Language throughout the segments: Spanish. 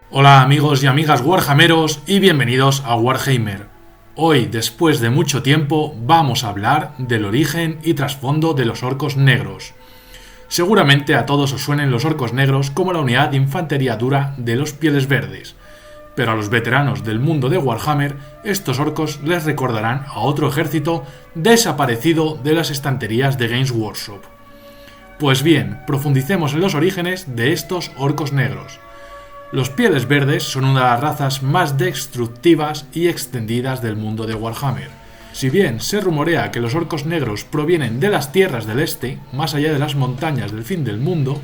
Hola amigos y amigas Warhammeros y bienvenidos a Warhammer. Hoy, después de mucho tiempo, vamos a hablar del origen y trasfondo de los orcos negros. Seguramente a todos os suenen los orcos negros como la unidad de infantería dura de los Pieles Verdes, pero a los veteranos del mundo de Warhammer, estos orcos les recordarán a otro ejército desaparecido de las estanterías de Games Workshop. Pues bien, profundicemos en los orígenes de estos orcos negros. Los Pieles Verdes son una de las razas más destructivas y extendidas del mundo de Warhammer. Si bien se rumorea que los orcos negros provienen de las tierras del este, más allá de las montañas del fin del mundo,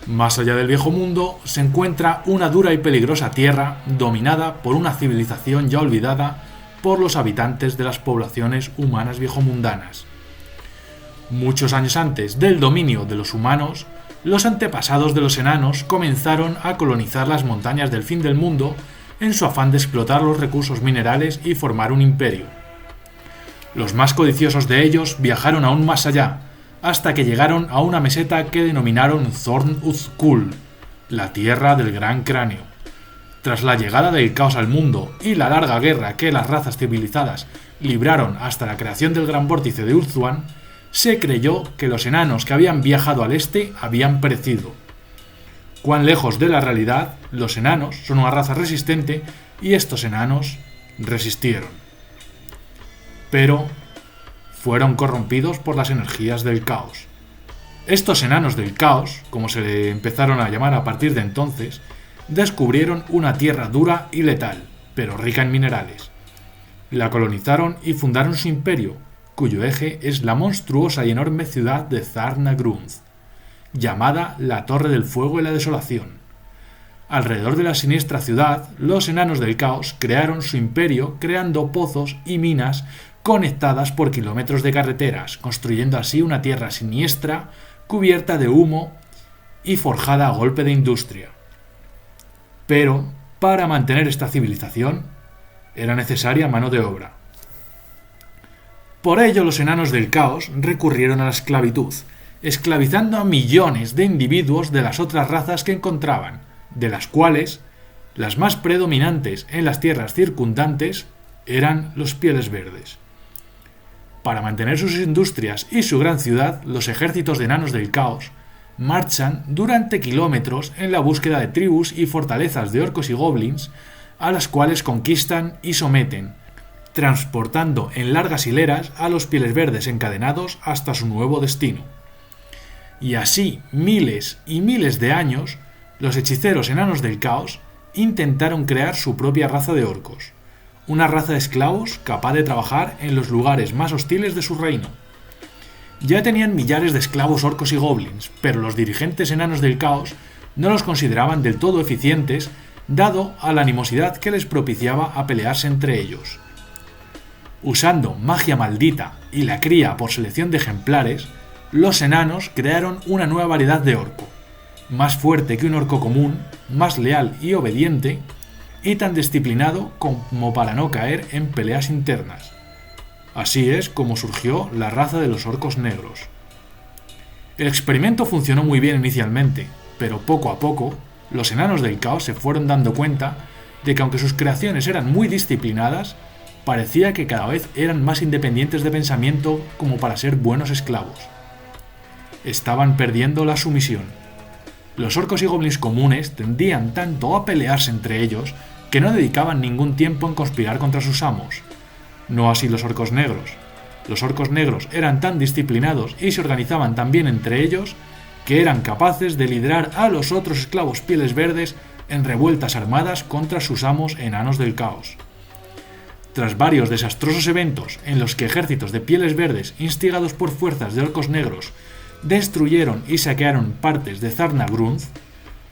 más allá del viejo mundo se encuentra una dura y peligrosa tierra dominada por una civilización ya olvidada por los habitantes de las poblaciones humanas viejomundanas. Muchos años antes del dominio de los humanos, los antepasados de los enanos comenzaron a colonizar las montañas del fin del mundo en su afán de explotar los recursos minerales y formar un imperio. Los más codiciosos de ellos viajaron aún más allá, hasta que llegaron a una meseta que denominaron Zorn Uzkul, la tierra del gran cráneo. Tras la llegada del caos al mundo y la larga guerra que las razas civilizadas libraron hasta la creación del gran vórtice de Ulthuan, se creyó que los enanos que habían viajado al este habían perecido. Cuán lejos de la realidad, los enanos son una raza resistente y estos enanos resistieron. Pero fueron corrompidos por las energías del caos. Estos enanos del caos, como se le empezaron a llamar a partir de entonces, descubrieron una tierra dura y letal, pero rica en minerales. La colonizaron y fundaron su imperio, cuyo eje es la monstruosa y enorme ciudad de Zarnagrunz, llamada la Torre del Fuego y la Desolación. Alrededor de la siniestra ciudad, los enanos del caos crearon su imperio creando pozos y minas conectadas por kilómetros de carreteras, construyendo así una tierra siniestra, cubierta de humo y forjada a golpe de industria. Pero, para mantener esta civilización, era necesaria mano de obra. Por ello, los enanos del caos recurrieron a la esclavitud, esclavizando a millones de individuos de las otras razas que encontraban, de las cuales las más predominantes en las tierras circundantes eran los Pieles Verdes. Para mantener sus industrias y su gran ciudad, los ejércitos de enanos del caos marchan durante kilómetros en la búsqueda de tribus y fortalezas de orcos y goblins, a las cuales conquistan y someten, transportando en largas hileras a los Pieles Verdes encadenados hasta su nuevo destino. Y así, miles y miles de años, los hechiceros enanos del caos intentaron crear su propia raza de orcos, una raza de esclavos capaz de trabajar en los lugares más hostiles de su reino. Ya tenían millares de esclavos orcos y goblins, pero los dirigentes enanos del caos no los consideraban del todo eficientes, dado a la animosidad que les propiciaba a pelearse entre ellos. Usando magia maldita y la cría por selección de ejemplares, los enanos crearon una nueva variedad de orco, más fuerte que un orco común, más leal y obediente, y tan disciplinado como para no caer en peleas internas. Así es como surgió la raza de los orcos negros. El experimento funcionó muy bien inicialmente, pero poco a poco, los enanos del caos se fueron dando cuenta de que aunque sus creaciones eran muy disciplinadas, parecía que cada vez eran más independientes de pensamiento como para ser buenos esclavos. Estaban perdiendo la sumisión. Los orcos y goblins comunes tendían tanto a pelearse entre ellos que no dedicaban ningún tiempo en conspirar contra sus amos. No así los orcos negros. Los orcos negros eran tan disciplinados y se organizaban tan bien entre ellos que eran capaces de liderar a los otros esclavos Pieles Verdes en revueltas armadas contra sus amos enanos del caos. Tras varios desastrosos eventos en los que ejércitos de Pieles Verdes, instigados por fuerzas de orcos negros, destruyeron y saquearon partes de Zarnagrunz,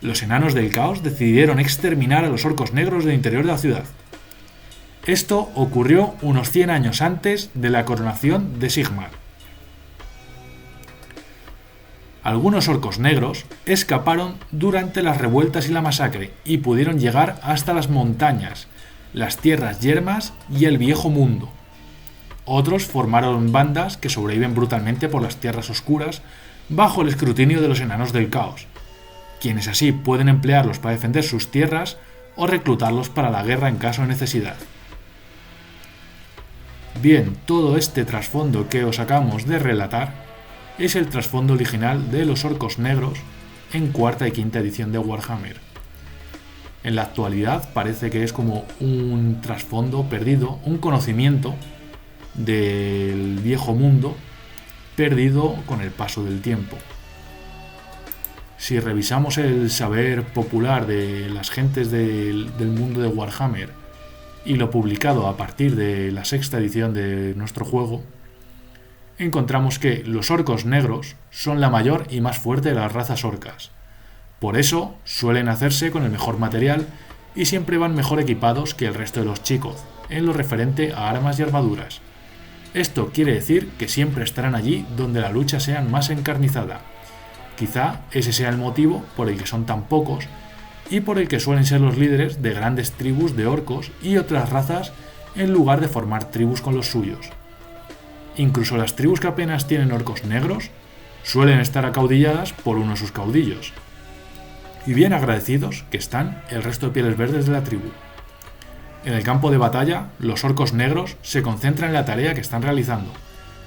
los enanos del caos decidieron exterminar a los orcos negros del interior de la ciudad. Esto ocurrió unos 100 años antes de la coronación de Sigmar. Algunos orcos negros escaparon durante las revueltas y la masacre y pudieron llegar hasta las montañas, las tierras yermas y el viejo mundo. Otros formaron bandas que sobreviven brutalmente por las tierras oscuras bajo el escrutinio de los enanos del caos, quienes así pueden emplearlos para defender sus tierras o reclutarlos para la guerra en caso de necesidad. Bien, todo este trasfondo que os acabamos de relatar es el trasfondo original de los orcos negros en cuarta y quinta edición de Warhammer. En la actualidad parece que es como un trasfondo perdido, un conocimiento del viejo mundo perdido con el paso del tiempo. Si revisamos el saber popular de las gentes del mundo de Warhammer y lo publicado a partir de la sexta edición de nuestro juego, encontramos que los orcos negros son la mayor y más fuerte de las razas orcas. Por eso suelen hacerse con el mejor material y siempre van mejor equipados que el resto de los chicos, en lo referente a armas y armaduras. Esto quiere decir que siempre estarán allí donde la lucha sea más encarnizada. Quizá ese sea el motivo por el que son tan pocos y por el que suelen ser los líderes de grandes tribus de orcos y otras razas en lugar de formar tribus con los suyos. Incluso las tribus que apenas tienen orcos negros suelen estar acaudilladas por uno de sus caudillos. Y bien agradecidos que están el resto de pieles verdes de la tribu. En el campo de batalla, los orcos negros se concentran en la tarea que están realizando.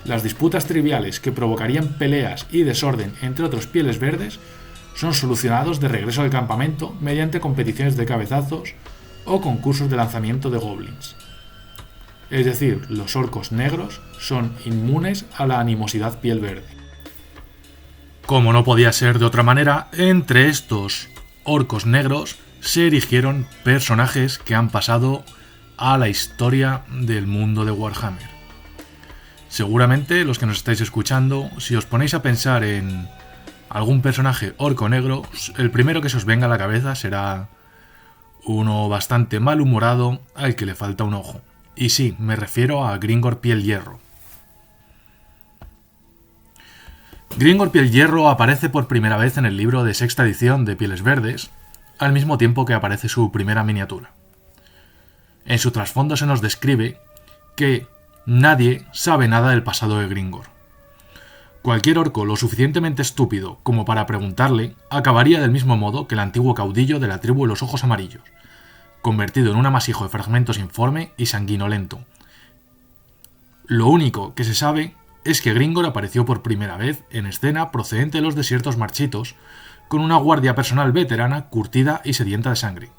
Las disputas triviales que provocarían peleas y desorden entre otros pieles verdes son solucionados de regreso al campamento mediante competiciones de cabezazos o concursos de lanzamiento de goblins. Es decir, los orcos negros son inmunes a la animosidad piel verde. Como no podía ser de otra manera, entre estos orcos negros se erigieron personajes que han pasado a la historia del mundo de Warhammer. Seguramente los que nos estáis escuchando, si os ponéis a pensar en algún personaje orco negro, el primero que se os venga a la cabeza será uno bastante malhumorado al que le falta un ojo. Y sí, me refiero a Gringor Piel Hierro. Gringor Piel Hierro aparece por primera vez en el libro de sexta edición de Pieles Verdes, al mismo tiempo que aparece su primera miniatura. En su trasfondo se nos describe que nadie sabe nada del pasado de Gringor. Cualquier orco lo suficientemente estúpido como para preguntarle acabaría del mismo modo que el antiguo caudillo de la tribu de los ojos amarillos, convertido en un amasijo de fragmentos informe y sanguinolento. Lo único que se sabe es que Gringor apareció por primera vez en escena procedente de los desiertos marchitos, con una guardia personal veterana curtida y sedienta de sangre.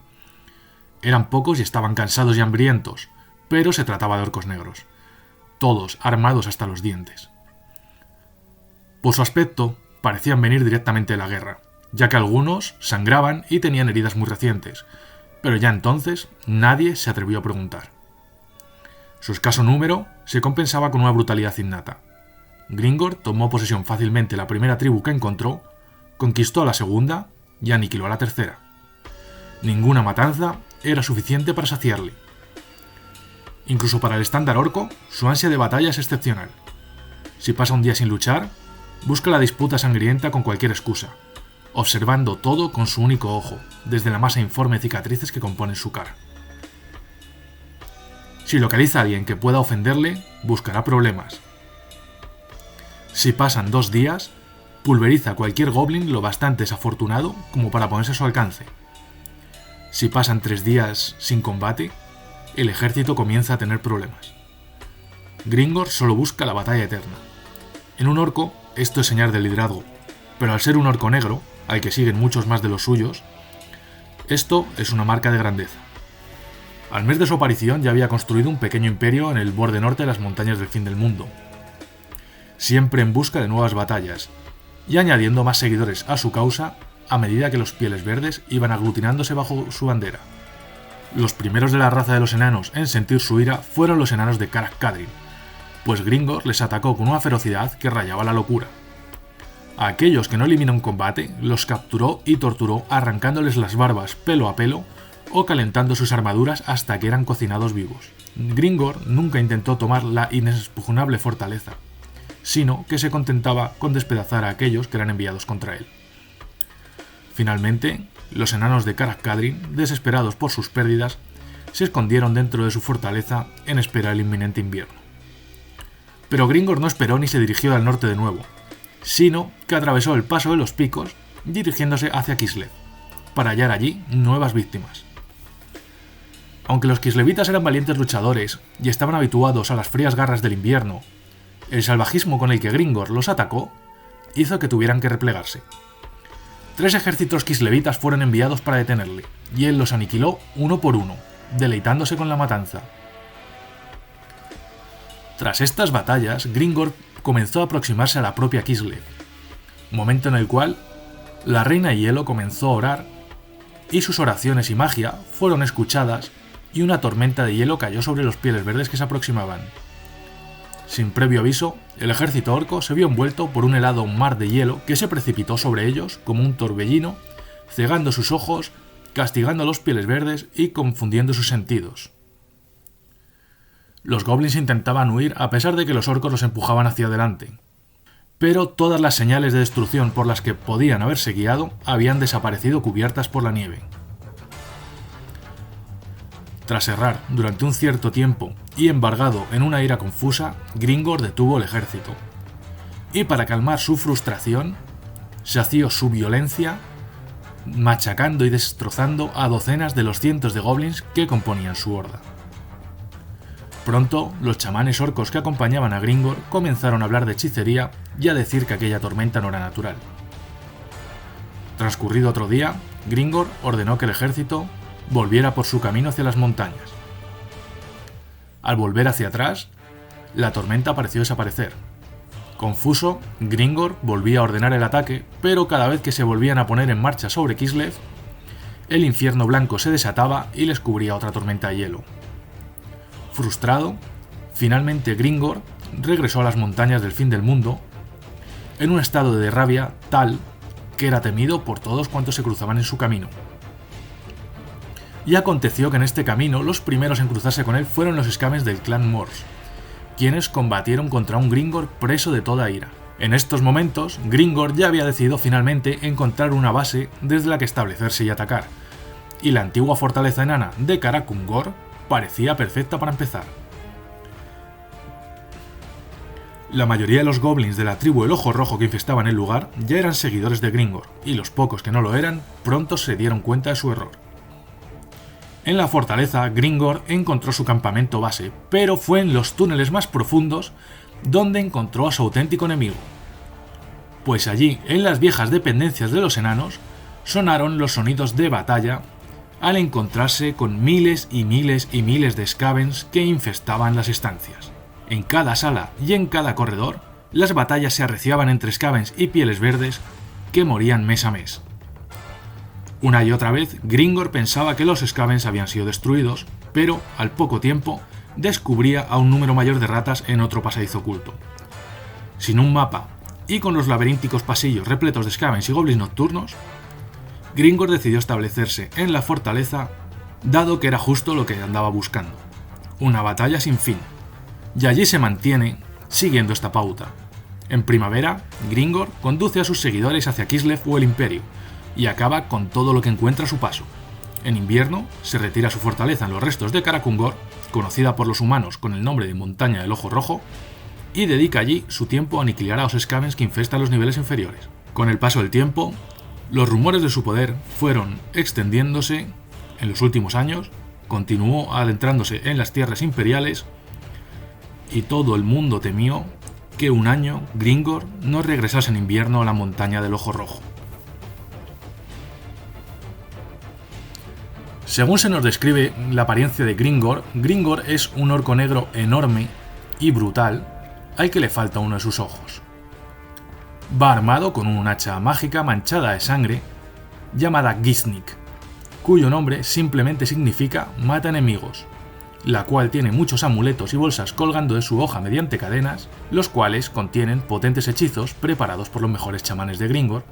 Eran pocos y estaban cansados y hambrientos, pero se trataba de orcos negros, todos armados hasta los dientes. Por su aspecto, parecían venir directamente de la guerra, ya que algunos sangraban y tenían heridas muy recientes, pero ya entonces nadie se atrevió a preguntar. Su escaso número se compensaba con una brutalidad innata. Gringor tomó posesión fácilmente de la primera tribu que encontró, conquistó a la segunda y aniquiló a la tercera. Ninguna matanza era suficiente para saciarle. Incluso para el estándar orco, su ansia de batalla es excepcional. Si pasa un día sin luchar, busca la disputa sangrienta con cualquier excusa, observando todo con su único ojo, desde la masa informe de cicatrices que componen su cara. Si localiza a alguien que pueda ofenderle, buscará problemas. Si pasan 2 días, pulveriza a cualquier goblin lo bastante desafortunado como para ponerse a su alcance. Si pasan 3 días sin combate, el ejército comienza a tener problemas. Gringor solo busca la batalla eterna. En un orco, esto es señal de liderazgo, pero al ser un orco negro, al que siguen muchos más de los suyos, esto es una marca de grandeza. Al mes de su aparición ya había construido un pequeño imperio en el borde norte de las montañas del fin del mundo, siempre en busca de nuevas batallas, y añadiendo más seguidores a su causa a medida que los pieles verdes iban aglutinándose bajo su bandera. Los primeros de la raza de los enanos en sentir su ira fueron los enanos de Karak Kadrin, pues Gringor les atacó con una ferocidad que rayaba la locura. A aquellos que no eliminó en combate, los capturó y torturó arrancándoles las barbas pelo a pelo o calentando sus armaduras hasta que eran cocinados vivos. Gringor nunca intentó tomar la inexpugnable fortaleza, sino que se contentaba con despedazar a aquellos que eran enviados contra él. Finalmente, los enanos de Karak Kadrin, desesperados por sus pérdidas, se escondieron dentro de su fortaleza en espera del inminente invierno. Pero Gringor no esperó ni se dirigió al norte de nuevo, sino que atravesó el paso de los picos dirigiéndose hacia Kislev, para hallar allí nuevas víctimas. Aunque los kislevitas eran valientes luchadores y estaban habituados a las frías garras del invierno, el salvajismo con el que Gringor los atacó hizo que tuvieran que replegarse. 3 ejércitos kislevitas fueron enviados para detenerle, y él los aniquiló uno por uno, deleitándose con la matanza. Tras estas batallas, Gringor comenzó a aproximarse a la propia Kislev, momento en el cual la reina Hielo comenzó a orar y sus oraciones y magia fueron escuchadas y una tormenta de hielo cayó sobre los pieles verdes que se aproximaban. Sin previo aviso, el ejército orco se vio envuelto por un helado mar de hielo que se precipitó sobre ellos como un torbellino, cegando sus ojos, castigando los pieles verdes y confundiendo sus sentidos. Los goblins intentaban huir a pesar de que los orcos los empujaban hacia adelante, pero todas las señales de destrucción por las que podían haberse guiado habían desaparecido cubiertas por la nieve. Tras errar durante un cierto tiempo y embargado en una ira confusa, Gringor detuvo el ejército. Y para calmar su frustración, sació su violencia machacando y destrozando a docenas de los cientos de goblins que componían su horda. Pronto, los chamanes orcos que acompañaban a Gringor comenzaron a hablar de hechicería y a decir que aquella tormenta no era natural. Transcurrido otro día, Gringor ordenó que el ejército volviera por su camino hacia las montañas. Al volver hacia atrás, la tormenta pareció desaparecer. Confuso, Gringor volvía a ordenar el ataque, pero cada vez que se volvían a poner en marcha sobre Kislev, el infierno blanco se desataba y les cubría otra tormenta de hielo. Frustrado, finalmente Gringor regresó a las montañas del fin del mundo, en un estado de rabia tal que era temido por todos cuantos se cruzaban en su camino. Y aconteció que en este camino los primeros en cruzarse con él fueron los Skavens del clan Mors, quienes combatieron contra un Gringor preso de toda ira. En estos momentos, Gringor ya había decidido finalmente encontrar una base desde la que establecerse y atacar, y la antigua fortaleza enana de Karakungor parecía perfecta para empezar. La mayoría de los goblins de la tribu del Ojo Rojo que infestaban el lugar ya eran seguidores de Gringor, y los pocos que no lo eran pronto se dieron cuenta de su error. En la fortaleza, Gringor encontró su campamento base, pero fue en los túneles más profundos donde encontró a su auténtico enemigo. Pues allí, en las viejas dependencias de los enanos, sonaron los sonidos de batalla al encontrarse con miles y miles y miles de Skavens que infestaban las estancias. En cada sala y en cada corredor, las batallas se arreciaban entre Skavens y pieles verdes que morían mes a mes. Una y otra vez, Gringor pensaba que los Skavens habían sido destruidos, pero al poco tiempo descubría a un número mayor de ratas en otro pasadizo oculto. Sin un mapa y con los laberínticos pasillos repletos de Skavens y goblins nocturnos, Gringor decidió establecerse en la fortaleza, dado que era justo lo que andaba buscando: una batalla sin fin. Y allí se mantiene, siguiendo esta pauta. En primavera, Gringor conduce a sus seguidores hacia Kislev o el Imperio, y acaba con todo lo que encuentra a su paso. En invierno, se retira a su fortaleza en los restos de Karakungor, conocida por los humanos con el nombre de Montaña del Ojo Rojo, y dedica allí su tiempo a aniquilar a los Skavens que infestan los niveles inferiores. Con el paso del tiempo, los rumores de su poder fueron extendiéndose en los últimos años, continuó adentrándose en las tierras imperiales, y todo el mundo temió que un año Gringor no regresase en invierno a la Montaña del Ojo Rojo. Según se nos describe la apariencia de Gringor, Gringor es un orco negro enorme y brutal al que le falta uno de sus ojos. Va armado con un hacha mágica manchada de sangre llamada Gisnik, cuyo nombre simplemente significa mata enemigos, la cual tiene muchos amuletos y bolsas colgando de su hoja mediante cadenas, los cuales contienen potentes hechizos preparados por los mejores chamanes de Gringor,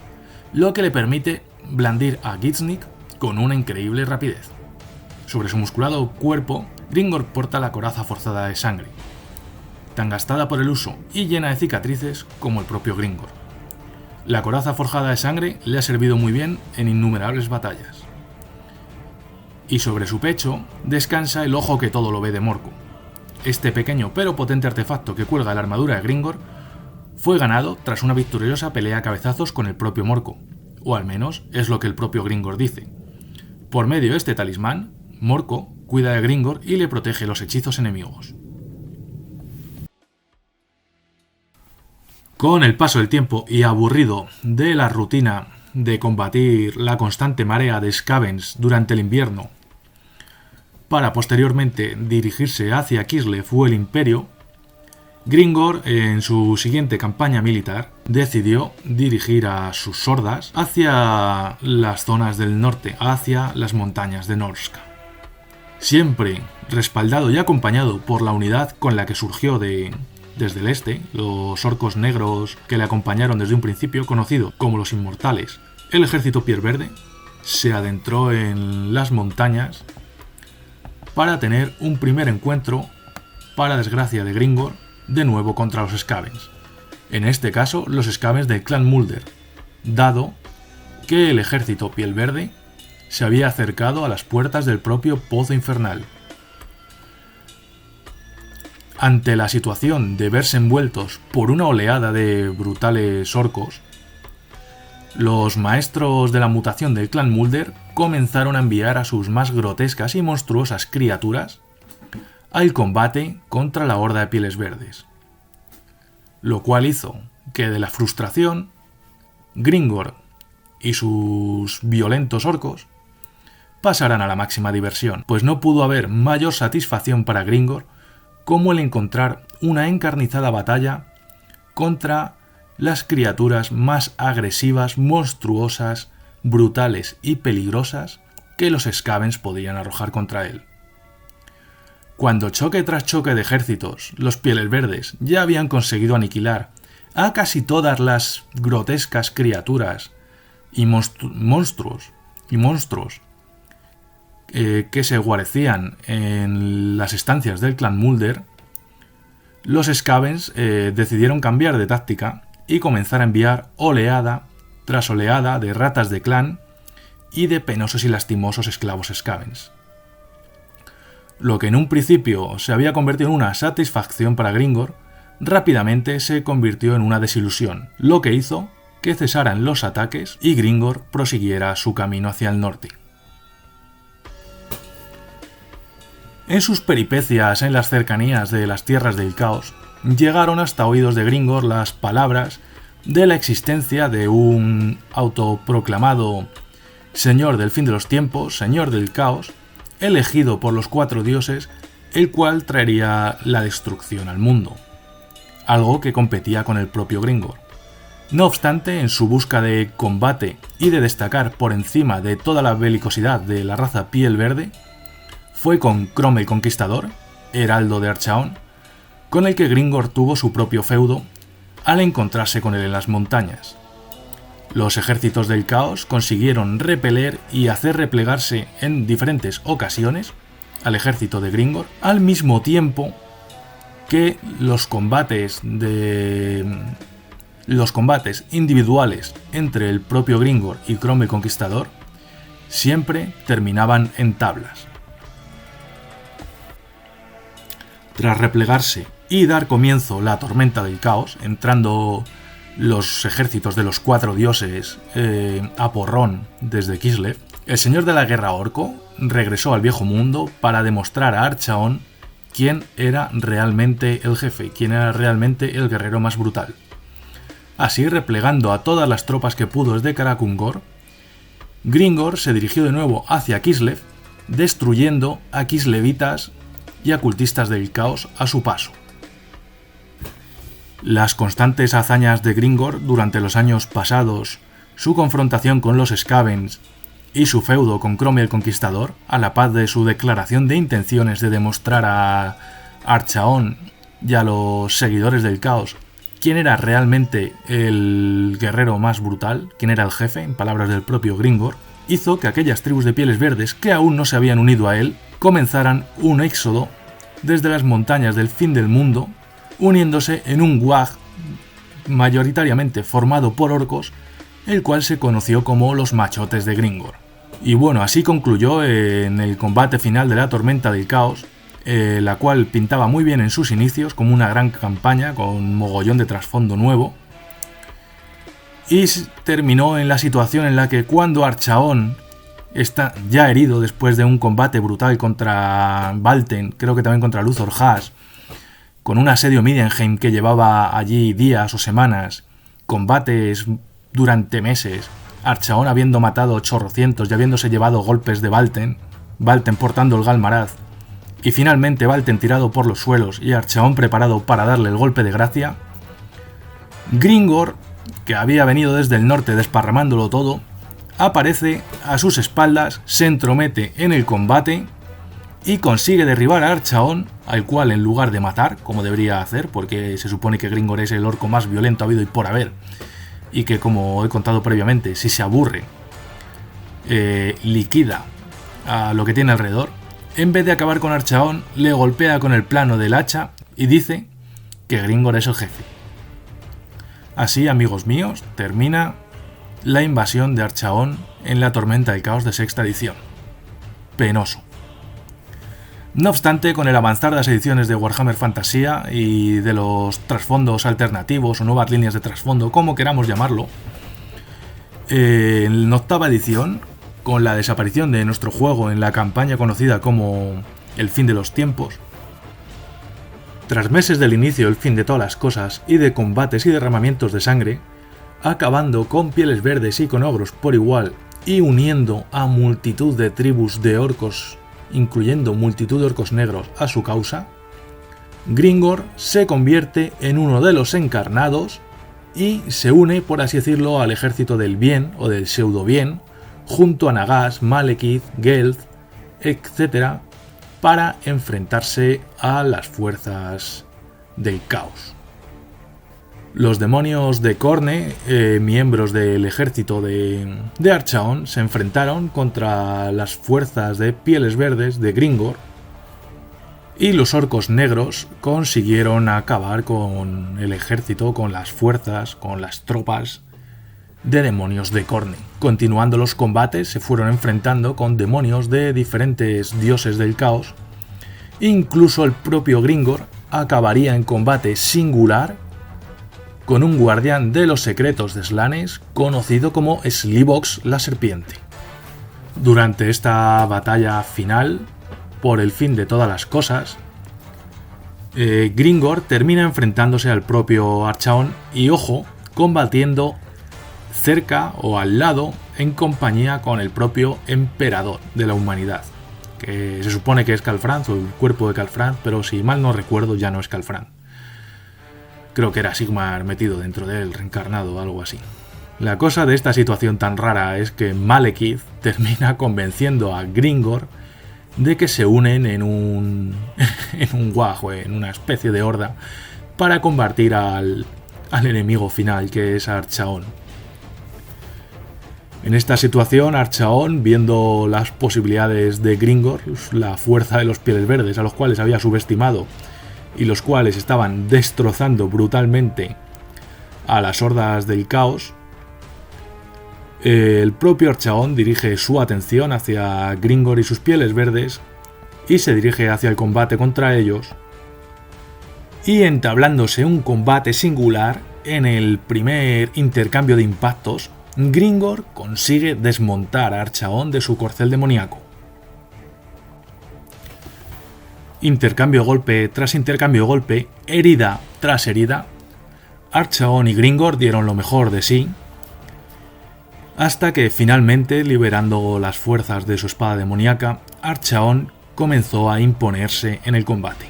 lo que le permite blandir a Gisnik con una increíble rapidez. Sobre su musculado cuerpo, Gringor porta la coraza forzada de sangre, tan gastada por el uso y llena de cicatrices como el propio Gringor. La coraza forjada de sangre le ha servido muy bien en innumerables batallas. Y sobre su pecho descansa el ojo que todo lo ve de Morku. Este pequeño pero potente artefacto que cuelga la armadura de Gringor fue ganado tras una victoriosa pelea a cabezazos con el propio Morku, o al menos es lo que el propio Gringor dice. Por medio de este talismán, Morco cuida de Gringor y le protege los hechizos enemigos. Con el paso del tiempo y aburrido de la rutina de combatir la constante marea de Skavens durante el invierno, para posteriormente dirigirse hacia Kislev o el Imperio, Gringor, en su siguiente campaña militar, decidió dirigir a sus hordas hacia las zonas del norte, hacia las montañas de Norska. Siempre respaldado y acompañado por la unidad con la que surgió desde el este, los orcos negros que le acompañaron desde un principio, conocido como los Inmortales, el ejército Piel Verde se adentró en las montañas para tener un primer encuentro, para desgracia de Gringor, de nuevo contra los Skavens. En este caso, los Skavens del clan Mulder, dado que el ejército Piel Verde se había acercado a las puertas del propio Pozo Infernal. Ante la situación de verse envueltos por una oleada de brutales orcos, los maestros de la mutación del clan Mulder comenzaron a enviar a sus más grotescas y monstruosas criaturas al combate contra la horda de Pieles Verdes, lo cual hizo que de la frustración Gringor y sus violentos orcos pasaran a la máxima diversión, pues no pudo haber mayor satisfacción para Gringor como el encontrar una encarnizada batalla contra las criaturas más agresivas, monstruosas, brutales y peligrosas que los Skavens podían arrojar contra él. Cuando choque tras choque de ejércitos, los Pieles Verdes ya habían conseguido aniquilar a casi todas las grotescas criaturas y monstruos que se guarecían en las estancias del clan Mulder, los Skavens decidieron cambiar de táctica y comenzar a enviar oleada tras oleada de ratas de clan y de penosos y lastimosos esclavos Skavens. Lo que en un principio se había convertido en una satisfacción para Gringor, rápidamente se convirtió en una desilusión, lo que hizo que cesaran los ataques y Gringor prosiguiera su camino hacia el norte. En sus peripecias en las cercanías de las Tierras del Caos, llegaron hasta oídos de Gringor las palabras de la existencia de un autoproclamado Señor del Fin de los Tiempos, Señor del Caos, elegido por los 4 dioses, el cual traería la destrucción al mundo, algo que competía con el propio Gringor. No obstante, en su busca de combate y de destacar por encima de toda la belicosidad de la raza Piel Verde, fue con Crom el Conquistador, heraldo de Archaon, con el que Gringor tuvo su propio feudo al encontrarse con él en las montañas. Los ejércitos del caos consiguieron repeler y hacer replegarse en diferentes ocasiones al ejército de Gringor, al mismo tiempo que los combates individuales entre el propio Gringor y Crom el Conquistador siempre terminaban en tablas. Tras replegarse y dar comienzo la tormenta del caos, entrando los ejércitos de los 4 dioses a porrón desde Kislev, el señor de la guerra orco regresó al viejo mundo para demostrar a Archaon quién era realmente el jefe, quién era realmente el guerrero más brutal. Así, replegando a todas las tropas que pudo desde Karakungor, Gringor se dirigió de nuevo hacia Kislev, destruyendo a kislevitas y a cultistas del caos a su paso. Las constantes hazañas de Gringor durante los años pasados, su confrontación con los Skavens y su feudo con Crom el Conquistador, a la paz de su declaración de intenciones de demostrar a Archaon y a los seguidores del caos quién era realmente el guerrero más brutal, quién era el jefe, en palabras del propio Gringor, hizo que aquellas tribus de Pieles Verdes que aún no se habían unido a él comenzaran un éxodo desde las montañas del fin del mundo, uniéndose en un guag mayoritariamente formado por orcos, el cual se conoció como los Machotes de Gringor. Y bueno, así concluyó en el combate final de la Tormenta del Caos, la cual pintaba muy bien en sus inicios como una gran campaña con mogollón de trasfondo nuevo, y terminó en la situación en la que cuando Archaon está ya herido después de un combate brutal contra Valten, creo que también contra Luthor Haas, con un asedio Middenheim que llevaba allí días o semanas, combates durante meses, Archaon habiendo matado chorrocientos y habiéndose llevado golpes de Valten portando el Galmaraz, y finalmente Valten tirado por los suelos y Archaon preparado para darle el golpe de gracia, Gringor, que había venido desde el norte desparramándolo todo, aparece a sus espaldas, se entromete en el combate y consigue derribar a Archaon, al cual en lugar de matar, como debería hacer, porque se supone que Gringor es el orco más violento habido y por haber, y que, como he contado previamente, si se aburre, liquida a lo que tiene alrededor, en vez de acabar con Archaon, le golpea con el plano del hacha y dice que Gringor es el jefe. Así, amigos míos, termina la invasión de Archaon en la Tormenta del Caos de sexta edición. Penoso. No obstante, con el avanzar de las ediciones de Warhammer Fantasía y de los trasfondos alternativos o nuevas líneas de trasfondo, como queramos llamarlo, en la octava edición, con la desaparición de nuestro juego en la campaña conocida como El fin de los tiempos, tras meses del inicio del fin de todas las cosas y de combates y derramamientos de sangre, acabando con pieles verdes y con ogros por igual y uniendo a multitud de tribus de orcos, incluyendo multitud de orcos negros a su causa, Gringor se convierte en uno de los encarnados y se une, por así decirlo, al ejército del bien o del pseudo bien, junto a Nagash, Malekith, Gelth, etc., para enfrentarse a las fuerzas del caos. Los demonios de Khorne, miembros del ejército de Archaon, se enfrentaron contra las fuerzas de pieles verdes de Gringor y los orcos negros consiguieron acabar con el ejército, con las fuerzas, con las tropas de demonios de Khorne. Continuando los combates, se fueron enfrentando con demonios de diferentes dioses del caos. Incluso el propio Gringor acabaría en combate singular con un guardián de los secretos de Slanesh conocido como Slivox la serpiente. Durante esta batalla final, por el fin de todas las cosas, Gringor termina enfrentándose al propio Archaon y, ojo, combatiendo cerca o al lado en compañía con el propio emperador de la humanidad, que se supone que es Calfranz o el cuerpo de Calfranz, pero si mal no recuerdo ya no es Calfranz. Creo que era Sigmar metido dentro de él, reencarnado o algo así. La cosa de esta situación tan rara es que Malekith termina convenciendo a Gringor de que se unen en un guajo, en una especie de horda, para combatir al enemigo final, que es Archaon. En esta situación, Archaon, viendo las posibilidades de Gringor, la fuerza de los pieles verdes, a los cuales había subestimado y los cuales estaban destrozando brutalmente a las hordas del caos, el propio Archaon dirige su atención hacia Gringor y sus pieles verdes y se dirige hacia el combate contra ellos, y entablándose un combate singular, en el primer intercambio de impactos, Gringor consigue desmontar a Archaon de su corcel demoníaco. Intercambio golpe tras intercambio golpe, herida tras herida, Archaon y Gringor dieron lo mejor de sí, hasta que finalmente, liberando las fuerzas de su espada demoníaca, Archaon comenzó a imponerse en el combate.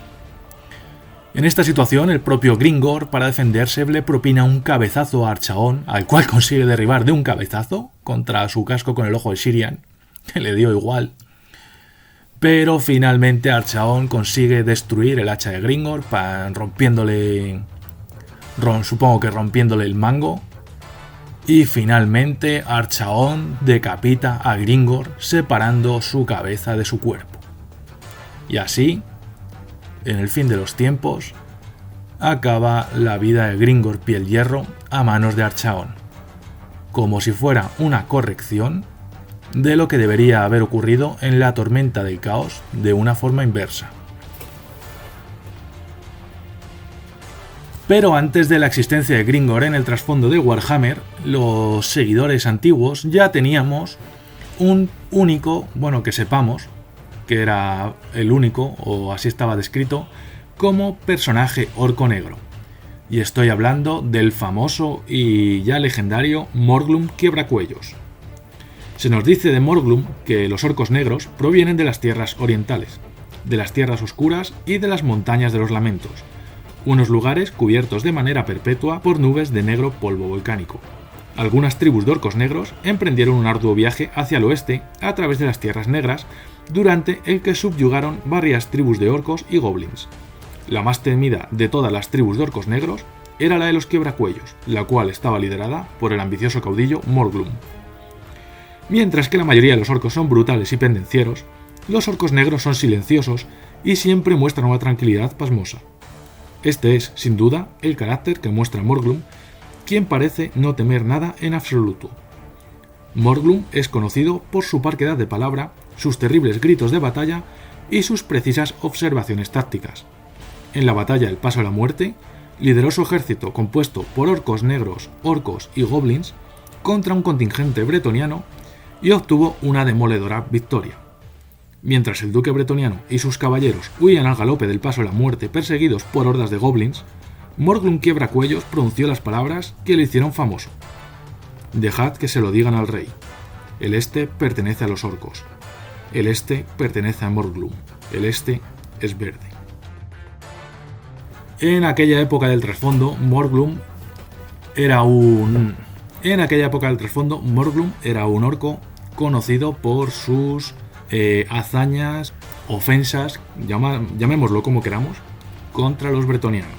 En esta situación, el propio Gringor, para defenderse, le propina un cabezazo a Archaon, al cual consigue derribar de un cabezazo contra su casco con el ojo de Sirian, que le dio igual. Pero finalmente Archaon consigue destruir el hacha de Gringor, supongo que rompiéndole el mango. Y finalmente Archaon decapita a Gringor, separando su cabeza de su cuerpo. Y así, en el fin de los tiempos, acaba la vida de Gringor Piel Hierro a manos de Archaon, como si fuera una corrección de lo que debería haber ocurrido en la Tormenta del Caos de una forma inversa. Pero antes de la existencia de Gringor en el trasfondo de Warhammer, los seguidores antiguos ya teníamos un único, bueno, que sepamos, que era el único, o así estaba descrito, como personaje orco negro. Y estoy hablando del famoso y ya legendario Morglum Quiebracuellos. Se nos dice de Morglum que los orcos negros provienen de las tierras orientales, de las tierras oscuras y de las montañas de los lamentos, unos lugares cubiertos de manera perpetua por nubes de negro polvo volcánico. Algunas tribus de orcos negros emprendieron un arduo viaje hacia el oeste a través de las tierras negras, durante el que subyugaron varias tribus de orcos y goblins. La más temida de todas las tribus de orcos negros era la de los Quiebracuellos, la cual estaba liderada por el ambicioso caudillo Morglum. Mientras que la mayoría de los orcos son brutales y pendencieros, los orcos negros son silenciosos y siempre muestran una tranquilidad pasmosa. Este es, sin duda, el carácter que muestra Morglum, quien parece no temer nada en absoluto. Morglum es conocido por su parquedad de palabra, sus terribles gritos de batalla y sus precisas observaciones tácticas. En la batalla del Paso a la Muerte, lideró su ejército compuesto por orcos negros, orcos y goblins contra un contingente bretoniano y obtuvo una demoledora victoria. Mientras el duque bretoniano y sus caballeros huían al galope del Paso a la Muerte perseguidos por hordas de goblins, Morglum Quiebracuellos pronunció las palabras que le hicieron famoso. Dejad que se lo digan al rey. El este pertenece a los orcos. El este pertenece a Morglum. El este es verde. En aquella época del trasfondo, Morglum era un orco conocido por sus hazañas, ofensas, llamémoslo como queramos, contra los bretonianos.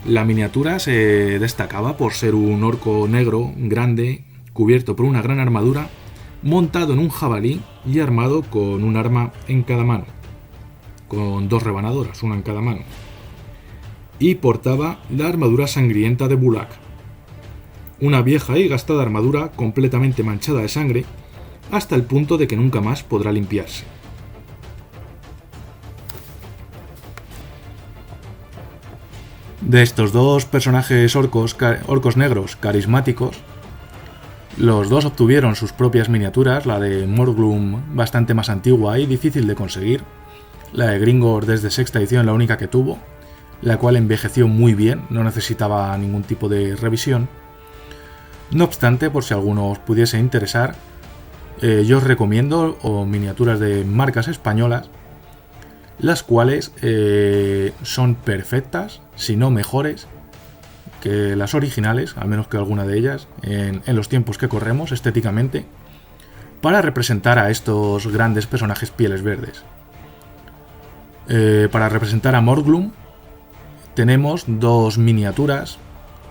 La miniatura se destacaba por ser un orco negro, grande, cubierto por una gran armadura, montado en un jabalí y armado con un arma en cada mano, con 2 rebanadoras, una en cada mano. Y portaba la armadura sangrienta de Bulak, una vieja y gastada armadura completamente manchada de sangre, hasta el punto de que nunca más podrá limpiarse. De estos dos personajes orcos negros carismáticos, los dos obtuvieron sus propias miniaturas, la de Morglum bastante más antigua y difícil de conseguir, la de Gringor desde sexta edición la única que tuvo, la cual envejeció muy bien, no necesitaba ningún tipo de revisión. No obstante, por si a alguno os pudiese interesar, yo os recomiendo miniaturas de marcas españolas, las cuales son perfectas, si no mejores, que las originales, al menos que alguna de ellas, en los tiempos que corremos estéticamente, para representar a estos grandes personajes pieles verdes. Para representar a Morglum tenemos 2 miniaturas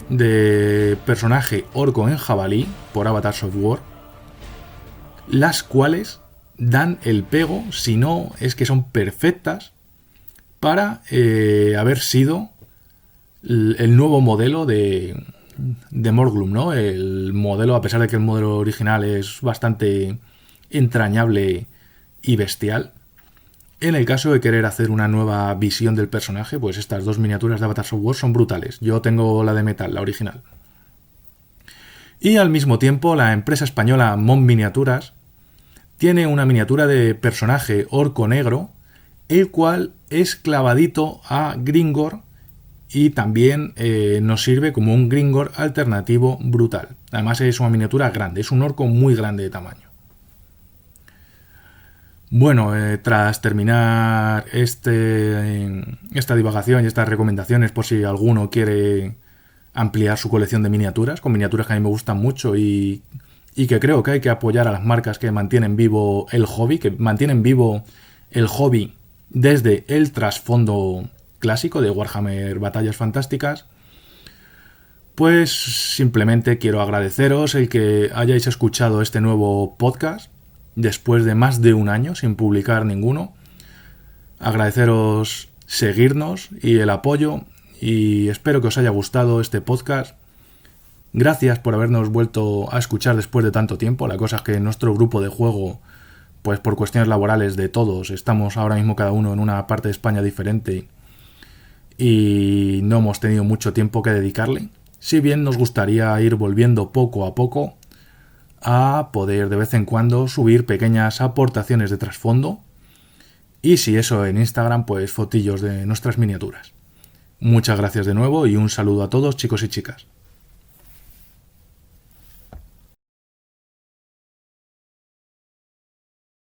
de personaje orco en jabalí por Avatar Software, las cuales dan el pego, si no es que son perfectas, para haber sido el nuevo modelo de Morglum, ¿no? El modelo, a pesar de que el modelo original es bastante entrañable y bestial, en el caso de querer hacer una nueva visión del personaje, pues estas 2 miniaturas de Avatar Software son brutales. Yo tengo la de metal, la original. Y al mismo tiempo, la empresa española Mon Miniaturas tiene una miniatura de personaje orco negro, el cual es clavadito a Gringor y también nos sirve como un Gringor alternativo brutal. Además es una miniatura grande, es un orco muy grande de tamaño. Bueno, tras terminar esta divagación y estas recomendaciones, por si alguno quiere ampliar su colección de miniaturas, con miniaturas que a mí me gustan mucho y que creo que hay que apoyar a las marcas que mantienen vivo el hobby, desde el trasfondo clásico de Warhammer Batallas Fantásticas, pues simplemente quiero agradeceros el que hayáis escuchado este nuevo podcast después de más de un año sin publicar ninguno. Agradeceros seguirnos y el apoyo, y espero que os haya gustado este podcast. Gracias por habernos vuelto a escuchar después de tanto tiempo. La cosa es que en nuestro grupo de juego, pues por cuestiones laborales de todos, estamos ahora mismo cada uno en una parte de España diferente y no hemos tenido mucho tiempo que dedicarle. Si bien nos gustaría ir volviendo poco a poco a poder de vez en cuando subir pequeñas aportaciones de trasfondo y si eso en Instagram, pues fotillos de nuestras miniaturas. Muchas gracias de nuevo y un saludo a todos, chicos y chicas.